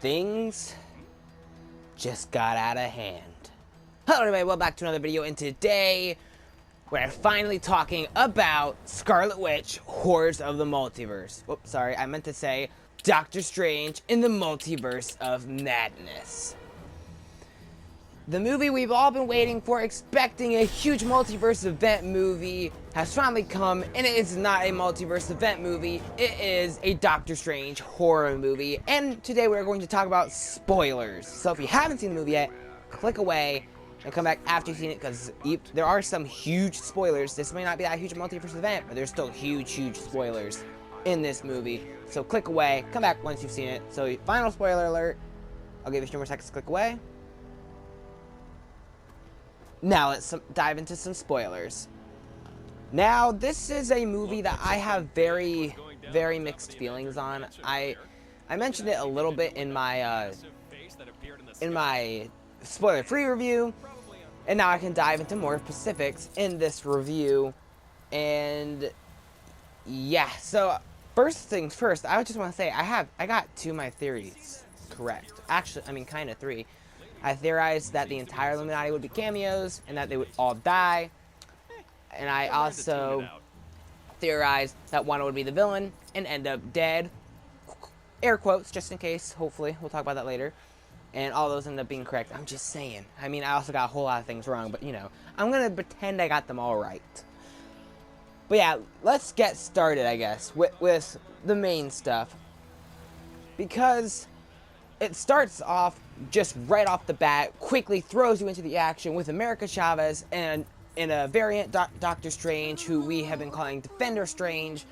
things just got out of hand. Hello everybody, welcome back to another video, and today we're finally talking about Scarlet Witch, Horrors of the Multiverse. Oops, sorry, I meant to say Doctor Strange in the Multiverse of Madness. The movie we've all been waiting for, expecting a huge multiverse event movie, has finally come, and it is not a multiverse event movie, it is a Doctor Strange horror movie, and today we're going to talk about spoilers. So if you haven't seen the movie yet, click away and come back after you've seen it, because there are some huge spoilers. This may not be that huge multiverse event, but there's still huge spoilers in this movie. So click away, come back once you've seen it. So final spoiler alert, I'll give you a few more seconds to click away. Now let's dive into some spoilers. Now, this is a movie that I have very mixed feelings on. I mentioned it a little bit in my spoiler-free review, and now I can dive into more specifics in this review. And yeah, so first things first, I just want to say I got two of my theories correct. Actually, I mean kind of three. I theorized that the entire Illuminati would be cameos and that they would all die. And I also theorized that Wanda would be the villain and end up dead. Air quotes, just in case, hopefully. We'll talk about that later. And all those end up being correct. I'm just saying. I mean, I also got a whole lot of things wrong, but you know, I'm going to pretend I got them all right. But yeah, let's get started, I guess, with the main stuff. Because it starts off just right off the bat, quickly throws you into the action with America Chavez and in a variant Doctor Strange, who we have been calling Defender Strange,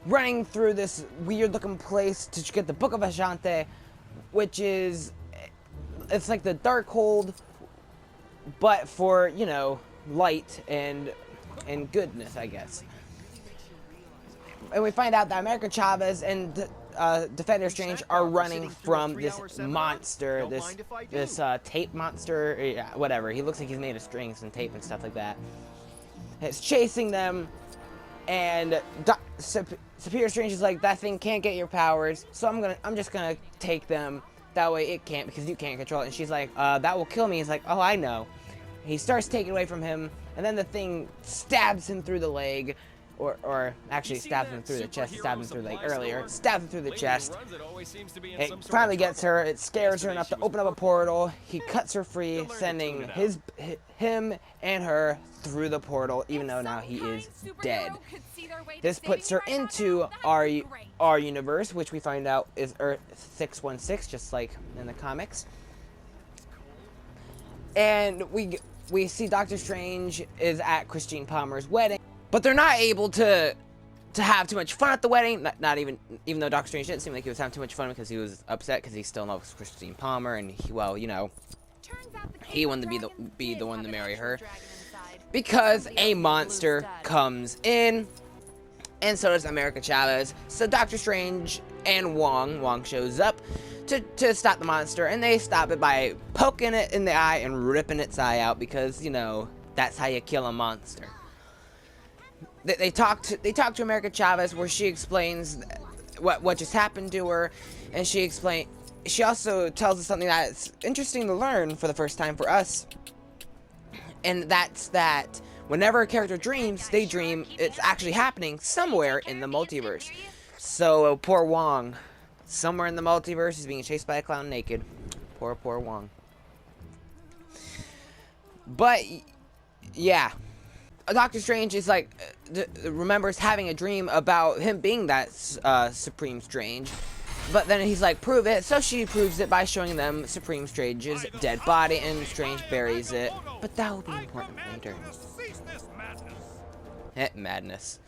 running through this weird looking place to get the Book of Ashante, which is, it's like the Darkhold, but for, you know, light and goodness, I guess. And we find out that America Chavez and Defender Strange are running from this monster, this tape monster, yeah, whatever. He looks like he's made of strings and tape and stuff like that. It's chasing them, and Superior Strange is like, that thing can't get your powers, so I'm just gonna take them. That way it can't, because you can't control it. And she's like, that will kill me. He's like, oh, I know. He starts taking away from him, and then the thing stabs him through the leg. Or actually stabs him through the chest, stabbed him through the leg earlier, stabs him through the chest. It finally gets her, it scares her enough to open up a portal. He cuts her free, sending him and her through the portal, even though now he is dead. This puts her into our universe, which we find out is Earth 616, just like in the comics. And we see Doctor Strange is at Christine Palmer's wedding. But they're not able to have too much fun at the wedding. Not even though Doctor Strange didn't seem like he was having too much fun, because he was upset because he still knows Christine Palmer, and he, well, you know, he wanted to be the one to marry her, because a monster comes in, and so does America Chavez. So Doctor Strange and Wong shows up to stop the monster, and they stop it by poking it in the eye and ripping its eye out, because, you know, that's how you kill a monster. They talk to America Chavez, where she explains what just happened to her, and she also tells us something that's interesting to learn for the first time for us, and that's that whenever a character dreams, they dream it's actually happening somewhere in the multiverse. So poor Wong, somewhere in the multiverse, is being chased by a clown naked. Poor Wong. But yeah. Doctor Strange is like, remembers having a dream about him being that Supreme Strange, but then he's like, prove it. So she proves it by showing them Supreme Strange's dead body, and Strange buries it. But that will be important later. Madness.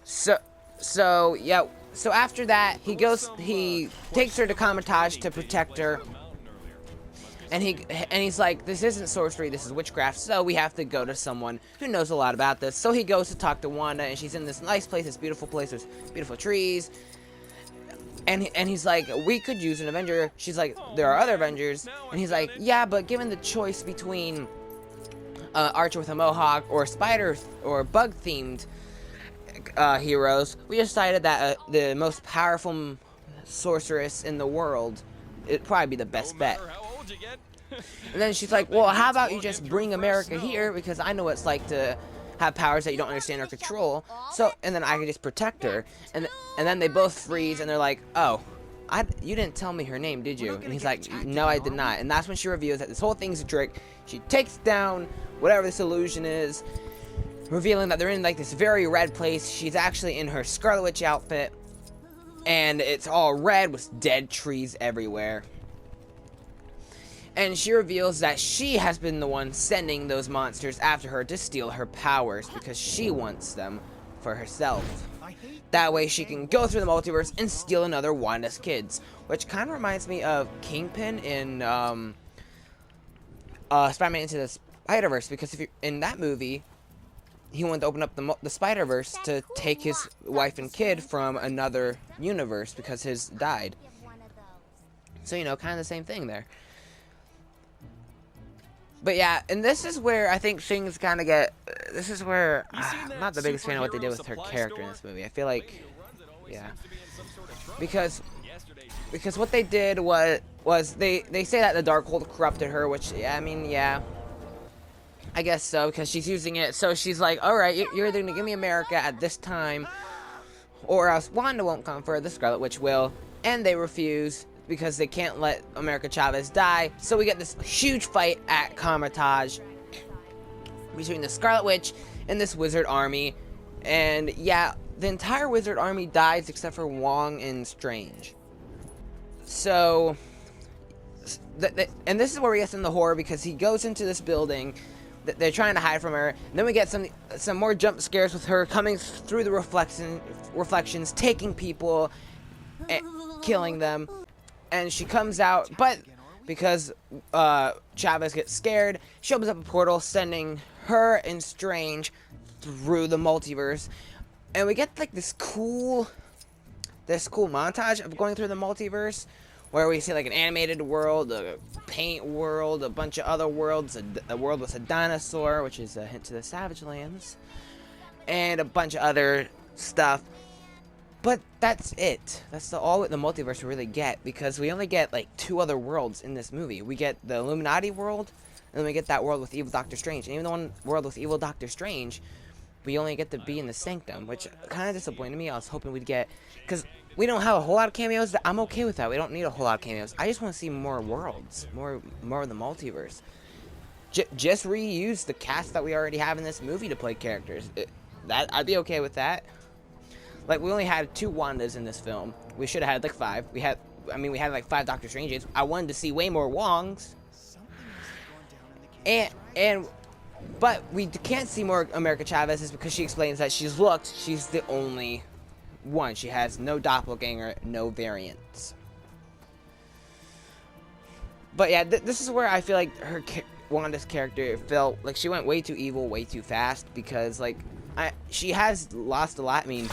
So yeah. So after that, he takes her to Comatage to protect her. And he's like, this isn't sorcery, this is witchcraft, so we have to go to someone who knows a lot about this. So he goes to talk to Wanda, and she's in this nice place, this beautiful place with beautiful trees. And he's like, we could use an Avenger. She's like, there are other Avengers. And he's like, yeah, but given the choice between Archer with a Mohawk or Spider or Bug-themed heroes, we decided that the most powerful sorceress in the world, it'd probably be the best bet. And then she's like, well, how about you just bring America here, because I know what it's like to have powers that you don't understand or control, so, and then I can just protect her. And then they both freeze, and they're like, oh, you didn't tell me her name, did you? And he's like, no, I did not. And that's when she reveals that this whole thing's a trick. She takes down whatever this illusion is, revealing that they're in like this very red place. She's actually in her Scarlet Witch outfit, and it's all red with dead trees everywhere. And she reveals that she has been the one sending those monsters after her to steal her powers, because she wants them for herself. That way she can go through the multiverse and steal another Wanda's kids. Which kind of reminds me of Kingpin in Spider-Man Into the Spider-Verse, because if you're in that movie, he wanted to open up the Spider-Verse to take his wife and kid from another universe because his died. So, you know, kind of the same thing there. But yeah, and this is where I think things kind of get, this is where, I'm not the biggest fan of what they did with her character in this movie. I feel like, yeah, because what they did was they say that the Darkhold corrupted her, which, yeah, I mean, yeah, I guess so, because she's using it, so she's like, alright, you're either going to give me America at this time, or else Wanda won't come for her, the Scarlet Witch will, and they refuse, because they can't let America Chavez die. So we get this huge fight at Carmitage between the Scarlet Witch and this wizard army. And yeah, the entire wizard army dies except for Wong and Strange. So, and this is where we get some of the horror, because he goes into this building that they're trying to hide from her. And then we get some more jump scares with her coming through the reflections, taking people, and killing them. And she comes out, but because Chavez gets scared, she opens up a portal, sending her and Strange through the multiverse. And we get like this cool montage of going through the multiverse, where we see like an animated world, a paint world, a bunch of other worlds, a world with a dinosaur, which is a hint to the Savage Lands, and a bunch of other stuff. But that's it. That's all the multiverse we really get, because we only get like 2 other worlds in this movie. We get the Illuminati world, and then we get that world with evil Doctor Strange. And even the one world with evil Doctor Strange, we only get to be in the Sanctum, which kind of disappointed me. I was hoping we'd get, because we don't have a whole lot of cameos. I'm okay with that. We don't need a whole lot of cameos. I just want to see more worlds, more of the multiverse. Just reuse the cast that we already have in this movie to play characters. I'd be okay with that. Like, we only had 2 Wandas in this film. We should have had like 5. We had like 5 Doctor Stranges. I wanted to see way more Wongs. But we can't see more America Chavez, is because she explains that she's the only one. She has no doppelganger, no variants. But yeah, this is where I feel like Wanda's character felt like she went way too evil, way too fast, because like she has lost a lot. I mean,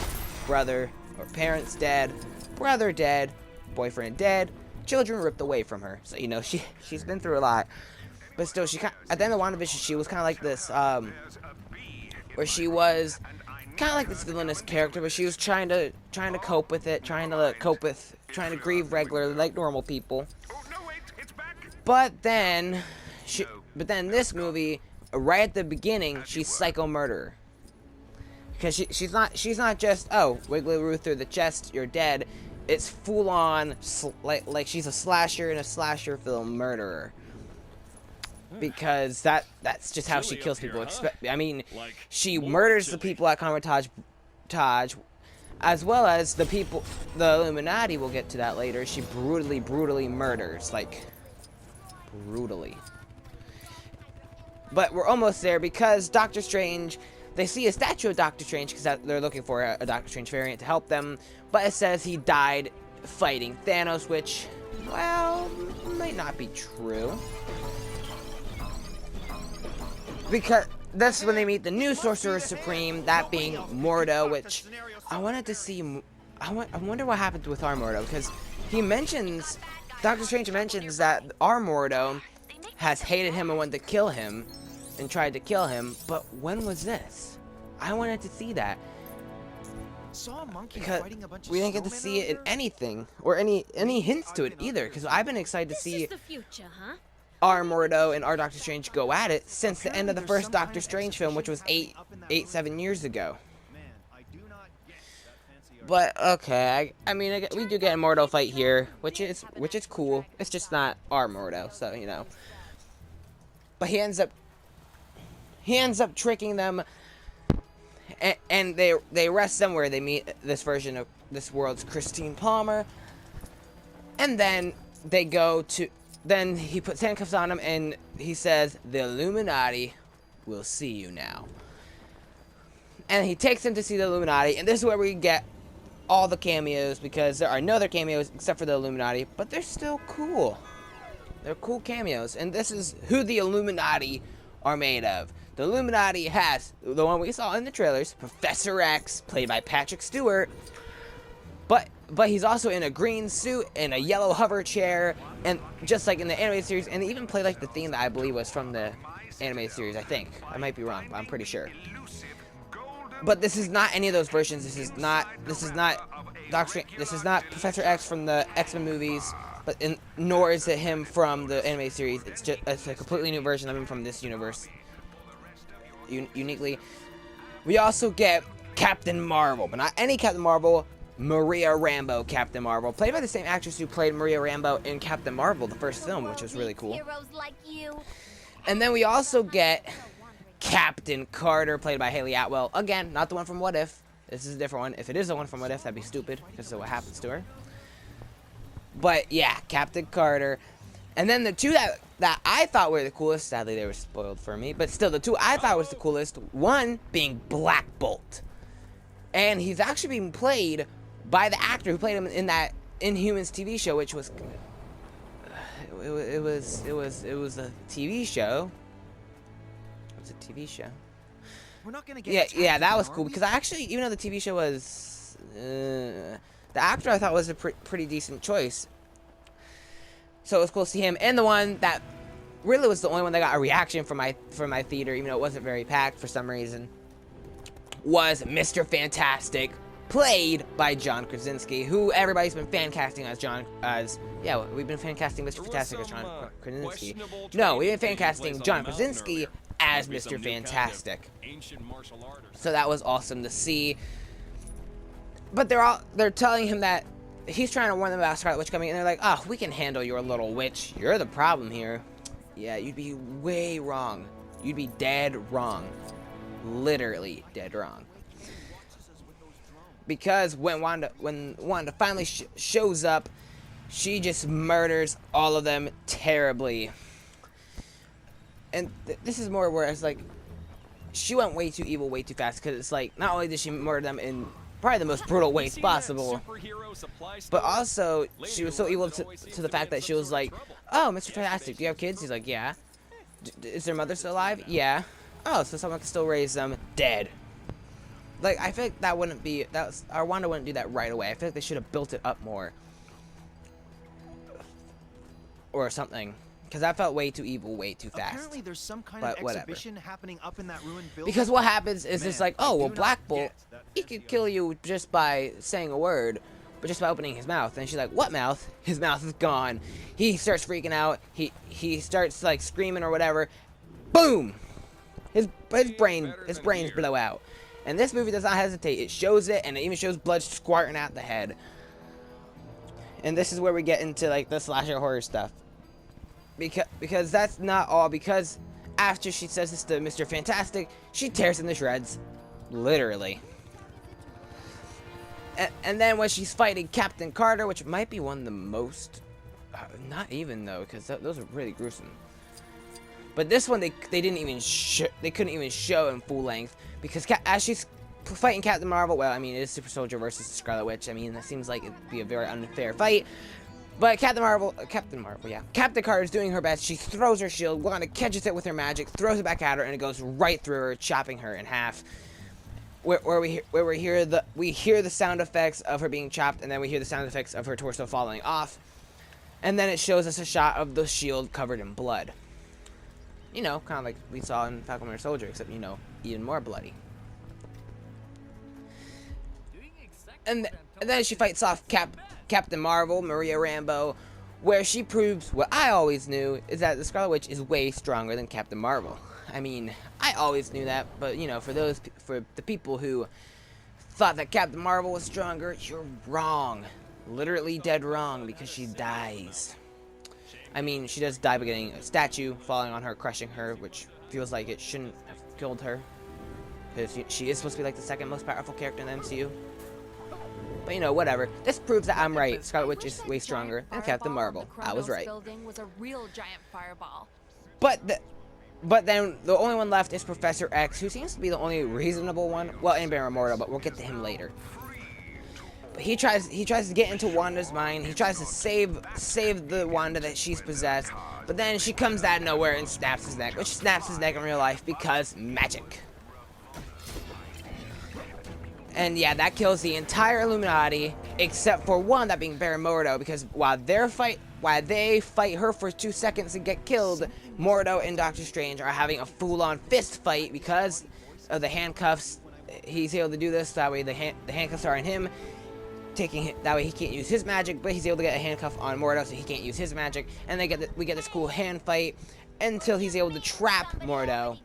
brother or parents dead, brother dead, boyfriend dead, children ripped away from her. So, you know, she's been through a lot. But still, at the end of WandaVision, she was kind of like this, where she was kind of like this villainous character, but she was trying to cope with it, trying to grieve regularly like normal people. But then this movie, right at the beginning, she's psycho murderer. Because she's not just, oh, wiggly Ruth through the chest, you're dead. It's full on, like she's a slasher in a slasher film murderer. Because that's just how she kills people. I mean, she murders the people at Carmitage, as well as the people, the Illuminati. We'll get to that later. She brutally murders, like, brutally. But we're almost there, because Doctor Strange, they see a statue of Doctor Strange because they're looking for a Doctor Strange variant to help them, but it says he died fighting Thanos, which, well, might not be true. Because that's when they meet the new Sorcerer Supreme, that being Mordo, which I wanted to see. I wonder what happened with our Mordo, because Doctor Strange mentions that our Mordo has hated him and wanted to kill him, and tried to kill him, but when was this? I wanted to see that. Saw a monkey because fighting a bunch of we didn't get to snowmen see it in earlier? anything or any hints to it either. Because I've been excited to This see is the future, huh? our Mordo and our Doctor Strange go at it since the end of the Apparently first there's some Doctor kind of Strange film, which was exhibition happening up in that 7 years ago. Man, I do not get that fancy art. But okay, I mean, we do get a Mordo fight here, which is cool. It's just not our Mordo, so you know. But he ends up tricking them, and they arrest them where they meet this version of this world's Christine Palmer, and then they go to. Then he puts handcuffs on him, and he says, "The Illuminati will see you now." And he takes him to see the Illuminati, and this is where we get all the cameos, because there are no other cameos except for the Illuminati, but they're still cool. They're cool cameos, and this is who the Illuminati are made of. The Illuminati has the one we saw in the trailers, Professor X, played by Patrick Stewart, but he's also in a green suit and a yellow hover chair, and just like in the animated series, and they even played like the theme that I believe was from the animated series. I think I might be wrong, but I'm pretty sure. But this is not any of those versions. This is not Doctor. This is not Professor X from the X-Men movies, nor is it him from the animated series. It's a completely new version of him from this universe. Uniquely, we also get Captain Marvel, but not any Captain Marvel. Maria Rambeau Captain Marvel, played by the same actress who played Maria Rambeau in Captain Marvel, the first film, which was really cool. And then we also get Captain Carter, played by Haley Atwell. Again, not the one from What If. This is a different one. If it is the one from What If, that'd be stupid, because of what happens to her. But yeah, Captain Carter. And then the two that I thought were the coolest, sadly they were spoiled for me, but still the two I thought was the coolest, one being Black Bolt. And he's actually being played by the actor who played him in that Inhumans TV show, which was it was a TV show. It was a TV show. We're not gonna get Yeah, that was cool, because I actually, even though the TV show was the actor, I thought was a pretty decent choice. So it was cool to see him, and the one that really was the only one that got a reaction from my theater, even though it wasn't very packed for some reason, was Mr. Fantastic, played by John Krasinski, who everybody's been fan casting we've been fan casting Mr. Fantastic as John Krasinski. No, we've been fan casting John Krasinski as Mr. Fantastic. So that was awesome to see. But they're telling him that he's trying to warn them about Scarlet Witch coming, and they're like, "Oh, we can handle your little witch. You're the problem here." Yeah, you'd be way wrong. You'd be dead wrong. Literally dead wrong. Because when Wanda finally shows up, she just murders all of them terribly. And this is more where it's like, she went way too evil, way too fast, because it's like, not only did she murder them in probably the most brutal ways possible, but also she was so evil to the fact that she was like, "Oh, Mr. Fantastic, do you have kids?" He's like, "Yeah." "Is their mother still alive?" "Yeah." "Oh, so someone can still raise them." Dead. Like, I feel like our Wanda wouldn't do that right away. I feel like they should have built it up more. Or something. Because that felt way too evil, way too fast. Apparently there's some kind of exhibition happening up in that ruined building. Because what happens is it's like, oh, well, Black Bolt, he could kill you just by saying a word, but just by opening his mouth. And she's like, "What mouth?" His mouth is gone. He starts freaking out. He starts like screaming or whatever. Boom! His brains blow out. And this movie does not hesitate. It shows it, and it even shows blood squirting out the head. And this is where we get into like the slasher horror stuff. Because that's not all. Because after she says this to Mr. Fantastic, she tears him to shreds. Literally. And then when she's fighting Captain Carter, which might be one of the most... not even, though, because those are really gruesome. But this one, they didn't even they couldn't even show in full length. Because as she's fighting Captain Marvel, well, I mean, it is Super Soldier versus Scarlet Witch. I mean, that seems like it'd be a very unfair fight. But Captain Carter is doing her best. She throws her shield. Wanda catches it with her magic, throws it back at her, and it goes right through her, chopping her in half. Where we hear the sound effects of her being chopped, and then we hear the sound effects of her torso falling off. And then it shows us a shot of the shield covered in blood. You know, kind of like we saw in Falcon Winter Soldier, except, you know, even more bloody. and then she fights off Captain Marvel, Maria Rambeau, where she proves what I always knew, is that the Scarlet Witch is way stronger than Captain Marvel. I mean, I always knew that, but you know, for the people who thought that Captain Marvel was stronger, you're wrong. Literally dead wrong, because she dies. I mean, she does die by getting a statue falling on her, crushing her, which feels like it shouldn't have killed her, because she is supposed to be like the second most powerful character in the MCU. But you know, whatever. This proves that I'm right. Scarlet Witch is way stronger than Captain Marvel. I was right. Was a real giant fireball. But then the only one left is Professor X, who seems to be the only reasonable one. Well, and Baron Mordo, but we'll get to him later. But he tries to get into Wanda's mind. He tries to save the Wanda that she's possessed. But then she comes out of nowhere and snaps his neck, which snaps his neck in real life because magic. And yeah, that kills the entire Illuminati, except for one, that being Baron Mordo, because while they fight her for 2 seconds and get killed, Mordo and Doctor Strange are having a full-on fist fight because of the handcuffs. He's able to do this, that way the handcuffs are on him, that way he can't use his magic, but he's able to get a handcuff on Mordo, so he can't use his magic, and we get this cool hand fight until he's able to trap Mordo.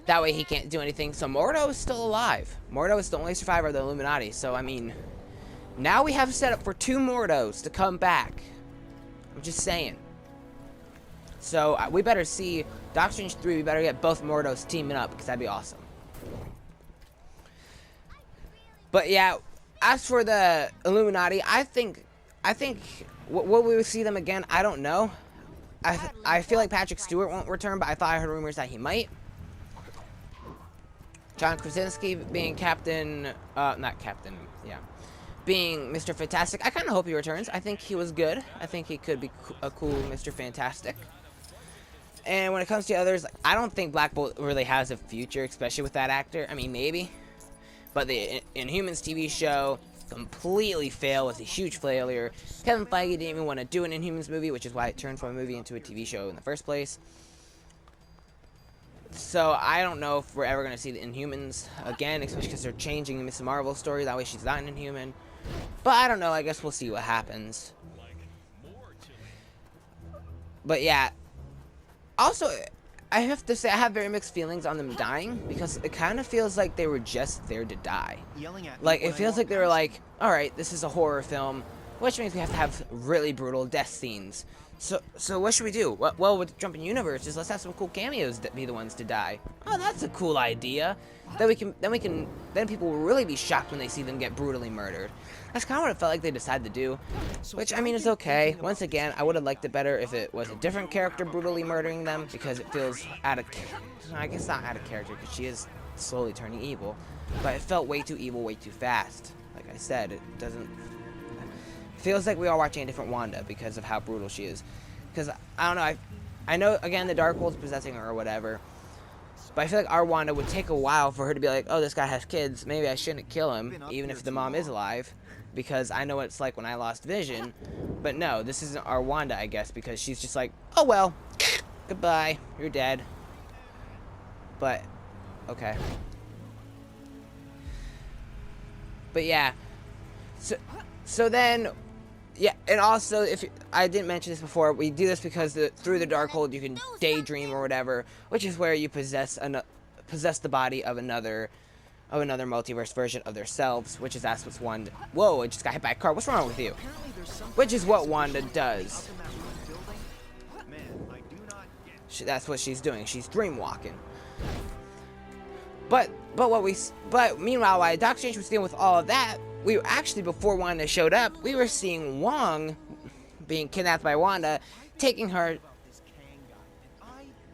That way he can't do anything, so Mordo is still alive. Mordo is the only survivor of the Illuminati, so I mean, now we have a setup for 2 Mordos to come back. I'm just saying. So we better see Doctor Strange 3, we better get both Mordos teaming up, because that'd be awesome. But yeah, as for the Illuminati, I think will we see them again? I don't know. I feel like Patrick Stewart won't return, but I heard rumors that he might. John Krasinski being being Mr. Fantastic. I kind of hope he returns. I think he was good. I think he could be a cool Mr. Fantastic. And when it comes to others, I don't think Black Bolt really has a future, especially with that actor. I mean, maybe. But the Inhumans TV show completely failed. It was a huge failure. Kevin Feige didn't even want to do an Inhumans movie, which is why it turned from a movie into a TV show in the first place. So I don't know if we're ever going to see the Inhumans again, especially because they're changing Miss Marvel's story. That way she's not an Inhuman. But I don't know. I guess we'll see what happens. But yeah. Also, I have to say I have very mixed feelings on them dying, because it kind of feels like they were just there to die. Like, it feels like they were like, alright, this is a horror film, which means we have to have really brutal death scenes. So what should we do? Well, with Jumping Universes, let's have some cool cameos that be the ones to die. Oh, that's a cool idea. Then people will really be shocked when they see them get brutally murdered. That's kind of what it felt like they decided to do, which I mean is okay. Once again, I would have liked it better if it was a different character brutally murdering them, because it feels I guess not out of character, because she is slowly turning evil, but it felt way too evil, way too fast. Like I said, it feels like we are watching a different Wanda because of how brutal she is. Because, I don't know, I know, again, the Darkhold's possessing her or whatever, but I feel like our Wanda would take a while for her to be like, oh, this guy has kids, maybe I shouldn't kill him, even if the mom is alive, because I know what it's like when I lost Vision. But no, this isn't our Wanda, I guess, because she's just like, oh, well, goodbye, you're dead. But, okay. But yeah, so then... Yeah, and also, I didn't mention this before, we do this because through the Darkhold you can daydream or whatever, which is where you possess the body of another multiverse version of themselves, which is that's what's Wanda. Whoa! I just got hit by a car. What's wrong with you? Which is what Wanda does. That's what she's doing. She's dreamwalking. But meanwhile, while Doctor Strange was dealing with all of that, we were actually, before Wanda showed up, we were seeing Wong being kidnapped by Wanda, taking her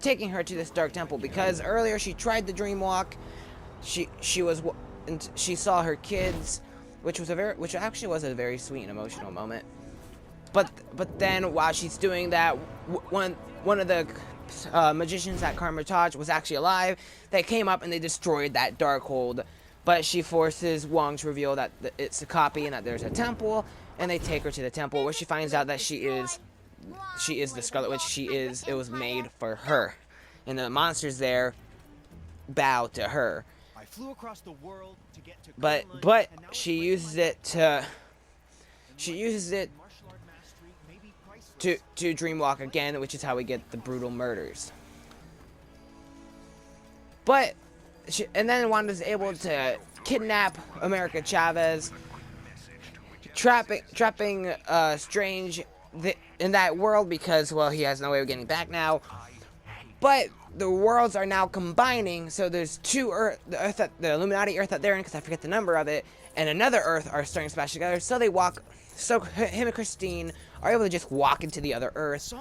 to this dark temple, because earlier she tried the dream walk. She saw her kids, which actually was a very sweet and emotional moment. But then while she's doing that, one of the magicians at Carmitage was actually alive. They came up and they destroyed that Darkhold. But she forces Wong to reveal that it's a copy and that there's a temple, and they take her to the temple, where she finds out that she is the Scarlet Witch. It was made for her, and the monsters there bow to her. flew across the world to get to but Greenland, and now it's she right in uses my it to martial art mastery may be priceless. to dreamwalk again, which is how we get the brutal murders. But and then Wanda's able to kidnap America Chavez, trapping Strange in that world because, well, he has no way of getting back now. But the worlds are now combining, so there's two Earth, the Illuminati Earth that they're in, because I forget the number of it, and another Earth are starting to smash together. So they walk. So him and Christine are able to just walk into the other Earth,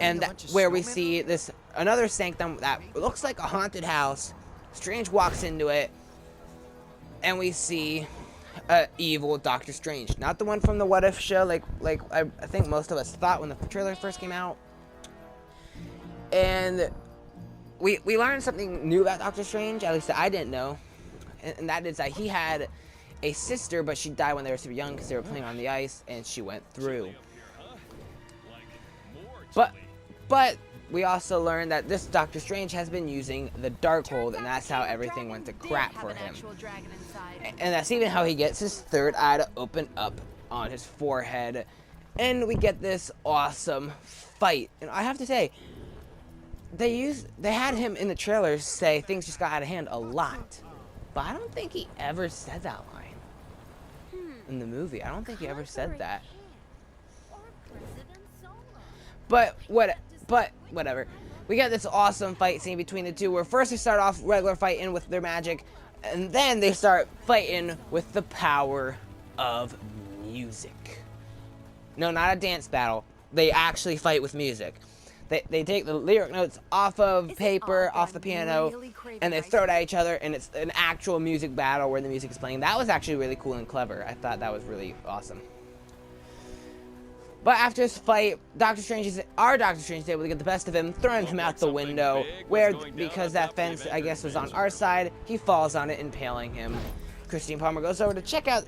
and where we see this another sanctum that looks like a haunted house. Strange walks into it, and we see evil Doctor Strange, not the one from the What If show, like I think most of us thought when the trailer first came out. And we learned something new about Doctor Strange, at least that I didn't know, and that is that he had a sister, but she died when they were super young because they were playing on the ice, and she went through. But we also learned that this Doctor Strange has been using the Darkhold, and that's how everything went to crap for him. And that's even how he gets his third eye to open up on his forehead. And we get this awesome fight. And I have to say, they had him in the trailers say things just got out of hand a lot. But I don't think he ever said that line in the movie. I don't think he ever said that. But whatever. We got this awesome fight scene between the two where first they start off regular fighting with their magic, and then they start fighting with the power of music. No, not a dance battle. They actually fight with music. They take the lyric notes off of paper, off the piano, and they throw it at each other, and it's an actual music battle where the music is playing. That was actually really cool and clever. I thought that was really awesome. But after this fight, our Doctor Strange is able to get the best of him, throwing him out the window, where, because that fence, I guess, was on our side, he falls on it, impaling him. Christine Palmer goes over to check out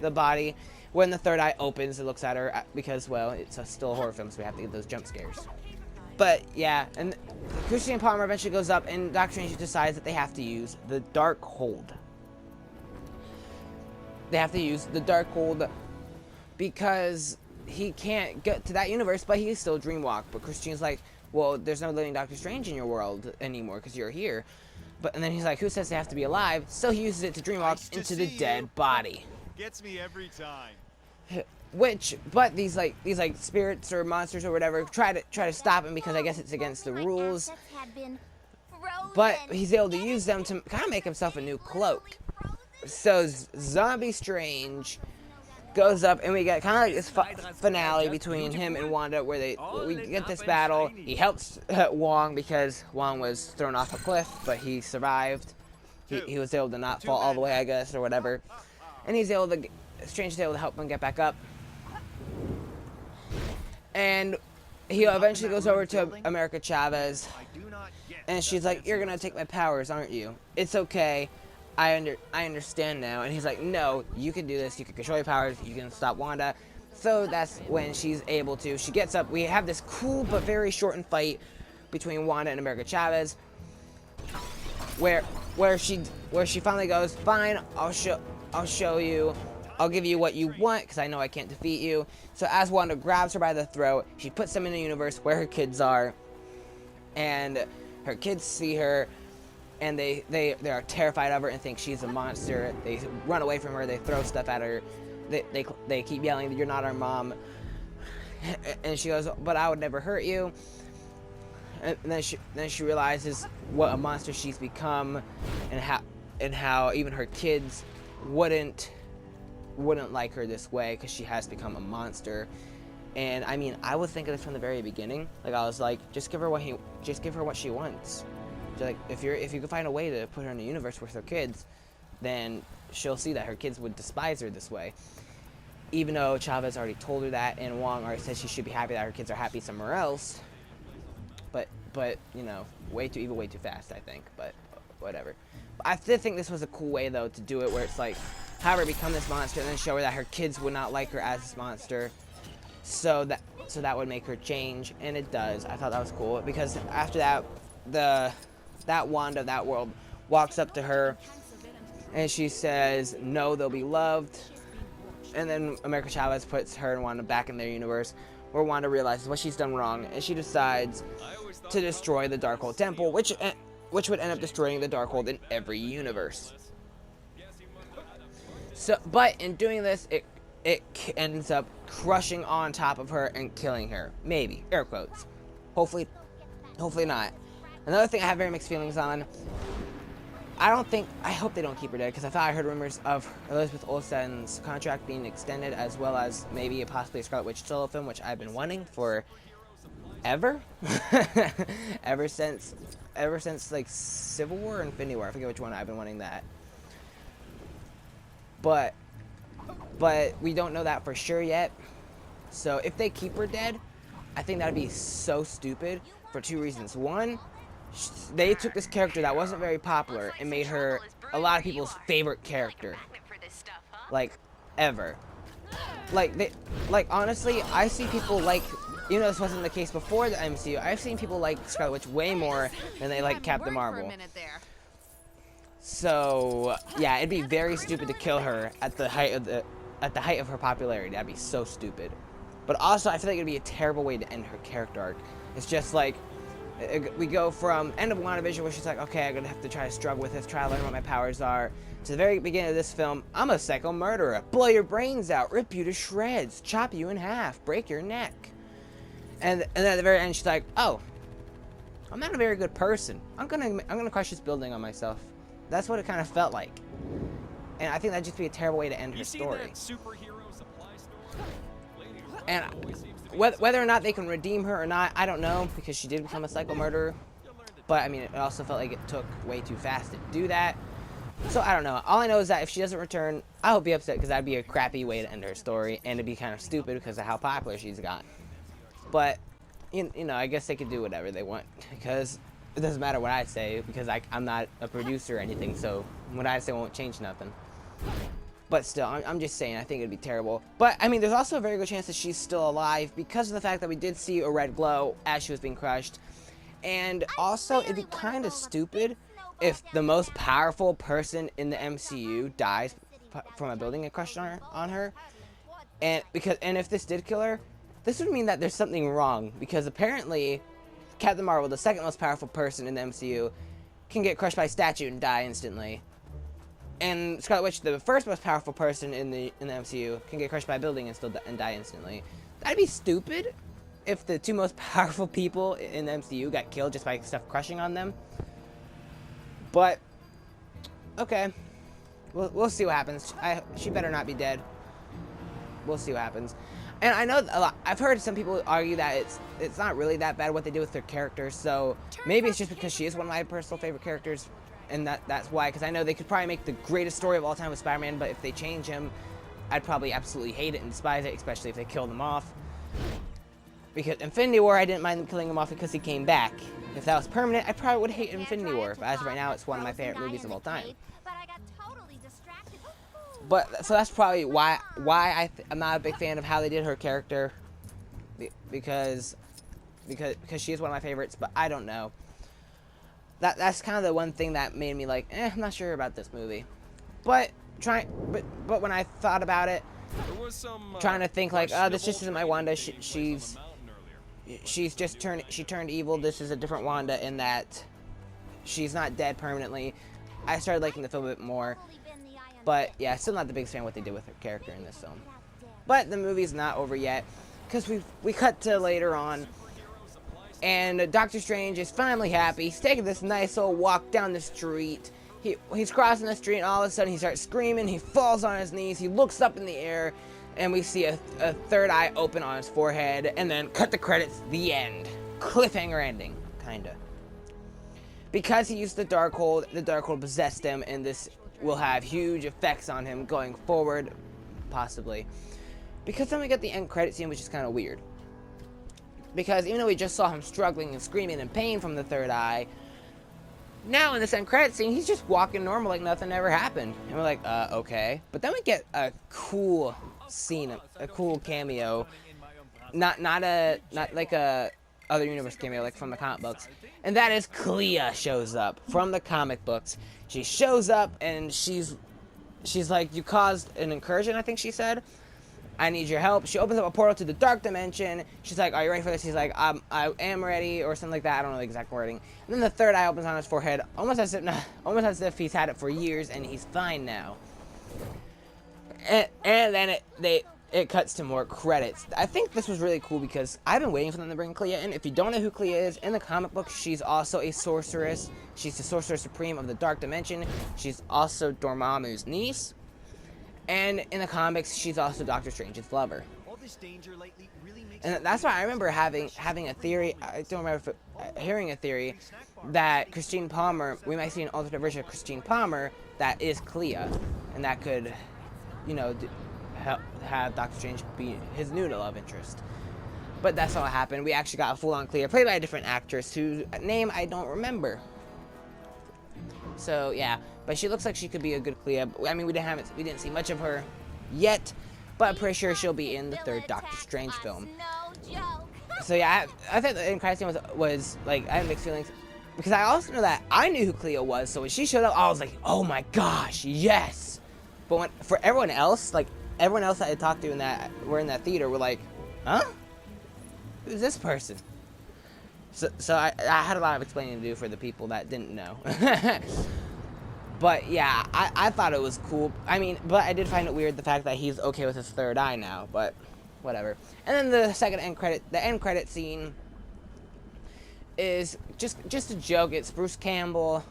the body. When the third eye opens, it looks at her, because, well, it's still a horror film, so we have to get those jump scares. But, yeah, and Christine Palmer eventually goes up, and Doctor Strange decides that they have to use the Darkhold. They have to use the Darkhold because he can't get to that universe, but he can still dreamwalk. But Christine's like, well, there's no living Doctor Strange in your world anymore because you're here. And then he's like, who says they have to be alive? So he uses it to dreamwalk into the dead body. Gets me every time. But these spirits or monsters or whatever try to stop him because I guess it's against the rules. But he's able to use them to kind of make himself a new cloak. So Zombie Strange goes up, and we get kind of like this finale between him and Wanda, where we get this battle. He helps Wong because Wong was thrown off a cliff, but he survived. He was able to not fall all the way, I guess, or whatever. And Strange is able to help him get back up. And he eventually goes over to America Chavez, and she's like, "You're gonna take my powers, aren't you? It's okay. I understand now." And he's like, "No, you can do this. You can control your powers. You can stop Wanda." So that's when she's able to. She gets up. We have this cool but very shortened fight between Wanda and America Chavez, where she finally goes, "Fine, I'll show you. I'll give you what you want because I know I can't defeat you." So as Wanda grabs her by the throat, she puts them in a universe where her kids are, and her kids see her. And they are terrified of her and think she's a monster. They run away from her. They throw stuff at her. They keep yelling, "You're not our mom." And she goes, "But I would never hurt you." And then she realizes what a monster she's become, and how even her kids wouldn't like her this way because she has become a monster. And I mean, I would think of this from the very beginning. Like, I was like, just give her what she wants. Like, if you can find a way to put her in a universe with her kids, then she'll see that her kids would despise her this way. Even though Chavez already told her that, and Wong already said she should be happy that her kids are happy somewhere else. But you know, way too evil, way too fast, I think. But whatever. I did think this was a cool way though to do it, where it's like, have her become this monster, and then show her that her kids would not like her as this monster. So that would make her change, and it does. I thought that was cool because after that, that Wanda of that world walks up to her, and she says, no, they'll be loved. And then America Chavez puts her and Wanda back in their universe, where Wanda realizes what she's done wrong, and she decides to destroy the Darkhold Temple, which would end up destroying the Darkhold in every universe. So, but in doing this, it ends up crushing on top of her and killing her. Maybe, air quotes. Hopefully not. Another thing I have very mixed feelings on. I hope they don't keep her dead, because I thought I heard rumors of Elizabeth Olsen's contract being extended, as well as maybe possibly a Scarlet Witch solo film, which I've been wanting for ever. ever since like Civil War or Infinity War. I forget which one. I've been wanting that. But we don't know that for sure yet. So if they keep her dead, I think that'd be so stupid for two reasons. One, they took this character that wasn't very popular and made her a lot of people's favorite character, like, ever. Like honestly, I see people like, even though this wasn't the case before the MCU, I've seen people like Scarlet Witch way more than they like Captain Marvel. So yeah, it'd be very stupid to kill her at the height of her popularity. That'd be so stupid. But also, I feel like it'd be a terrible way to end her character arc. It's just like, we go from end of WandaVision, where she's like, okay, I'm gonna have to try to struggle with this, try to learn what my powers are, to the very beginning of this film, I'm a psycho murderer, blow your brains out, rip you to shreds, chop you in half, break your neck. And then at the very end, she's like, oh, I'm not a very good person. I'm gonna crush this building on myself. That's what it kind of felt like. And I think that'd just be a terrible way to end her story. And whether or not they can redeem her or not, I don't know, because she did become a psycho murderer. But I mean, it also felt like it took way too fast to do that. So I don't know. All I know is that if she doesn't return, I will be upset, because that'd be a crappy way to end her story, and it'd be kind of stupid because of how popular she's gotten. But you know, I guess they could do whatever they want, because it doesn't matter what I say, because I'm not a producer or anything, so what I say won't change nothing. But still, I'm just saying, I think it'd be terrible. But, I mean, there's also a very good chance that she's still alive, because of the fact that we did see a red glow as she was being crushed. And also, it'd be kind of stupid if the most powerful person in the MCU dies from a building and crushed on her. And if this did kill her, this would mean that there's something wrong, because apparently Captain Marvel, the second most powerful person in the MCU, can get crushed by a statue and die instantly. And Scarlet Witch, the first most powerful person in the MCU, can get crushed by a building and die instantly. That'd be stupid if the two most powerful people in the MCU got killed just by stuff crushing on them. But okay, we'll see what happens. She better not be dead. We'll see what happens. And I know I've heard some people argue that it's not really that bad what they do with their characters. So maybe it's just because she is one of my personal favorite characters. And that's why, because I know they could probably make the greatest story of all time with Spider-Man, but if they change him, I'd probably absolutely hate it and despise it, especially if they killed him off. Because Infinity War, I didn't mind them killing him off because he came back. If that was permanent, I probably would hate Infinity War, but as of right now, it's one of my favorite movies of all time. But, so that's probably why I'm not a big fan of how they did her character, because she is one of my favorites, but I don't know. That's kind of the one thing that made me like, I'm not sure about this movie. But when I thought about it, trying to think like, this just isn't my Wanda. She turned evil. This is a different Wanda in that she's not dead permanently. I started liking the film a bit more. But yeah, still not the biggest fan of what they did with her character in this film. But the movie's not over yet, because we cut to later on. And Doctor Strange is finally happy. He's taking this nice old walk down the street. He's crossing the street, and all of a sudden he starts screaming. He falls on his knees. He looks up in the air, and we see a third eye open on his forehead. And then cut the credits. The end. Cliffhanger ending, kinda. Because he used the Darkhold possessed him, and this will have huge effects on him going forward, possibly. Because then we get the end credit scene, which is kind of weird. Because even though we just saw him struggling and screaming in pain from the third eye, now in this end credit scene, he's just walking normal like nothing ever happened. And we're like, okay. But then we get a cool scene, a cool cameo. Not like a other universe cameo, like from the comic books. And that is Clea shows up from the comic books. She shows up and she's like, you caused an incursion, I think she said. I need your help. She opens up a portal to the dark dimension. She's like, are you ready for this? He's like, I am ready, or something like that. I don't know the exact wording. And then the third eye opens on his forehead, almost as if he's had it for years and he's fine now. And then it cuts to more credits. I think this was really cool because I've been waiting for them to bring Clea in. If you don't know who Clea is, in the comic book, she's also a sorceress. She's the Sorceress Supreme of the Dark Dimension. She's also Dormammu's niece. And in the comics, she's also Doctor Strange's lover. And that's why I remember having a theory. I don't remember hearing a theory that Christine Palmer, we might see an alternate version of Christine Palmer that is Clea, and that could, you know, have Doctor Strange be his new love interest. But that's not what happened. We actually got a full-on Clea, played by a different actress whose name I don't remember. So yeah, but she looks like she could be a good Clea. I mean, we didn't see much of her yet, but I'm pretty sure she'll be in the third Doctor Strange film. So yeah, I thought the end credit scene was like, I had mixed feelings because I also know that I knew who Clea was. So when she showed up, I was like, oh my gosh, yes. But for everyone else, like everyone else that I talked to were in that theater were like, huh? Who's this person? So I had a lot of explaining to do for the people that didn't know. But yeah, I thought it was cool. I mean, but I did find it weird the fact that he's okay with his third eye now, but whatever. And then the second end credit scene is just a joke. It's Bruce Campbell,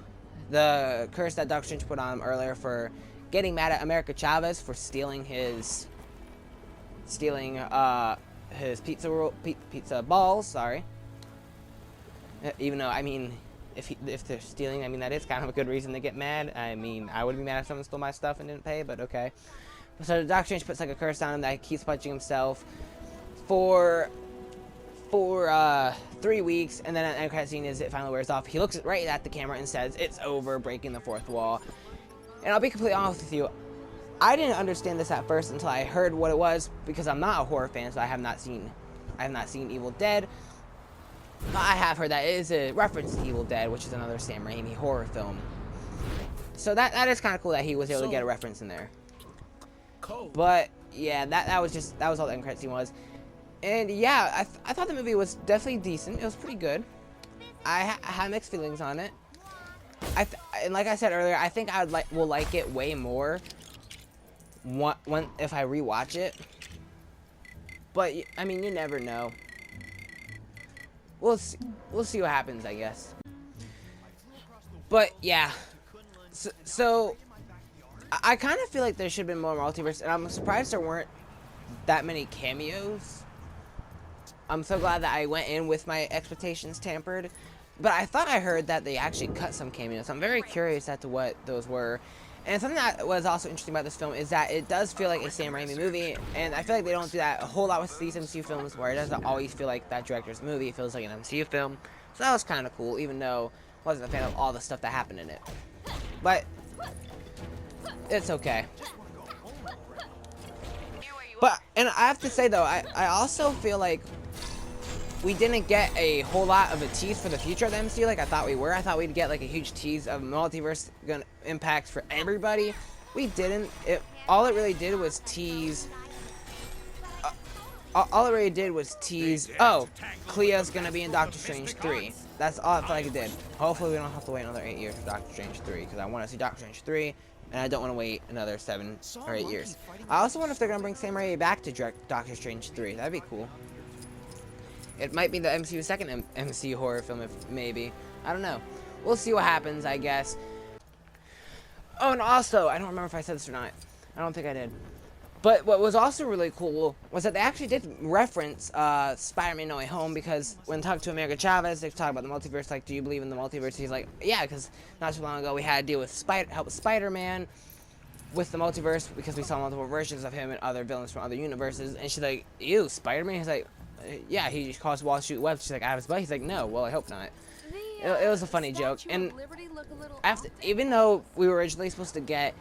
the curse that Doctor Strange put on him earlier for getting mad at America Chavez for stealing his pizza balls, sorry. Even though, I mean, if they're stealing, I mean, that is kind of a good reason to get mad. I mean, I would be mad if someone stole my stuff and didn't pay, but okay. So Doctor Strange puts like a curse on him that he keeps punching himself for 3 weeks, and then an end credit scene is it finally wears off. He looks right at the camera and says, "It's over," breaking the fourth wall. And I'll be completely honest with you, I didn't understand this at first until I heard what it was, because I'm not a horror fan, so I have not seen Evil Dead. But I have heard that it is a reference to Evil Dead, which is another Sam Raimi horror film. So that is kind of cool that he was able to get a reference in there. But yeah, that was all the end credit scene was. And yeah, I thought the movie was definitely decent. It was pretty good. I had mixed feelings on it. And like I said earlier, I think I will like it way more if I rewatch it. But I mean, you never know. We'll see what happens, I guess. But yeah, so I kind of feel like there should have been more multiverse, and I'm surprised there weren't that many cameos. I'm so glad that I went in with my expectations tempered. But I thought I heard that they actually cut some cameos. I'm very curious as to what those were. And something that was also interesting about this film is that it does feel like a Sam Raimi movie, and I feel like they don't do that a whole lot with these MCU films, where it doesn't always feel like that director's movie. It feels like an MCU film. So that was kind of cool, even though I wasn't a fan of all the stuff that happened in it. But it's okay. And I have to say though, I also feel like we didn't get a whole lot of a tease for the future of the MCU like I thought we were. I thought we'd get like a huge tease of multiverse impacts for everybody. We didn't. All it really did was tease. Oh, Clea's gonna be in Doctor Strange 3. That's all I felt like it did. Hopefully we don't have to wait another 8 years for Doctor Strange 3, because I want to see Doctor Strange 3, and I don't want to wait another 7 or 8 years. I also wonder if they're gonna bring Sam Raimi back to direct Doctor Strange 3. That'd be cool. It might be the MCU's second MCU horror film, maybe. I don't know. We'll see what happens, I guess. Oh, and also, I don't remember if I said this or not. I don't think I did. But what was also really cool was that they actually did reference Spider-Man No Way Home, because when talking to America Chavez, they talk about the multiverse, like, do you believe in the multiverse? He's like, yeah, because not too long ago we had to deal with help Spider-Man with the multiverse, because we saw multiple versions of him and other villains from other universes. And she's like, ew, Spider-Man? He's like, yeah, he caused Wall to shoot webs. She's like, out of his butt? He's like, no, well, I hope not. It was a funny joke. And even though we were originally supposed to get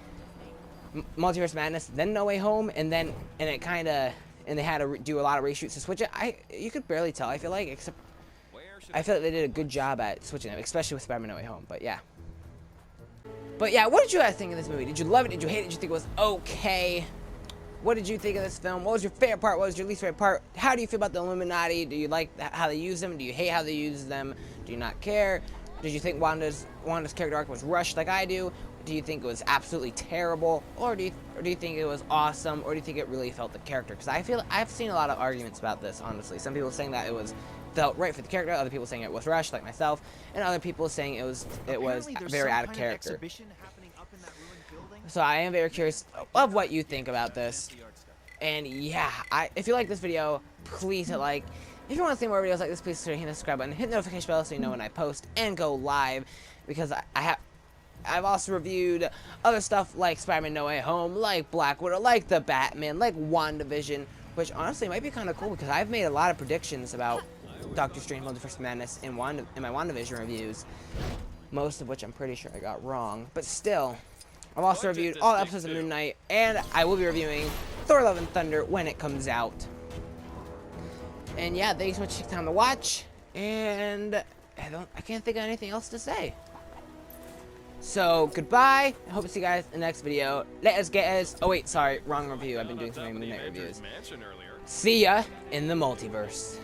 Multiverse Madness, then No Way Home, and they had to do a lot of reshoots to switch it, you could barely tell, I feel like, except I feel like they did a good job at switching them, especially with Spider-Man No Way Home. But yeah. What did you guys think of this movie? Did you love it? Did you hate it? Did you think it was okay? What did you think of this film? What was your favorite part? What was your least favorite part? How do you feel about the Illuminati? Do you like how they use them? Do you hate how they use them? Do you not care? Did you think Wanda's character arc was rushed like I do? Do you think it was absolutely terrible? Or do you think it was awesome? Or do you think it really felt the character? Because I've seen a lot of arguments about this, honestly. Some people saying that it felt right for the character, other people saying it was rushed, like myself, and other people saying it was very out of character. So I am very curious of what you think about this. And yeah, if you like this video, please hit like. If you want to see more videos like this, please hit the subscribe button, hit the notification bell so you know when I post and go live. Because I've also reviewed other stuff like Spider-Man No Way Home, like Black Widow, like The Batman, like WandaVision, which honestly might be kind of cool because I've made a lot of predictions about Doctor Strange Multiverse Madness in my WandaVision reviews, most of which I'm pretty sure I got wrong, but still. I've also reviewed all episodes of Moon Knight, and I will be reviewing Thor: Love and Thunder when it comes out. And yeah, thanks so much for taking time to watch, and I can't think of anything else to say. So, goodbye. I hope to see you guys in the next video. Oh wait, sorry, wrong review. I've been doing so many Moon Knight reviews. See ya in the multiverse.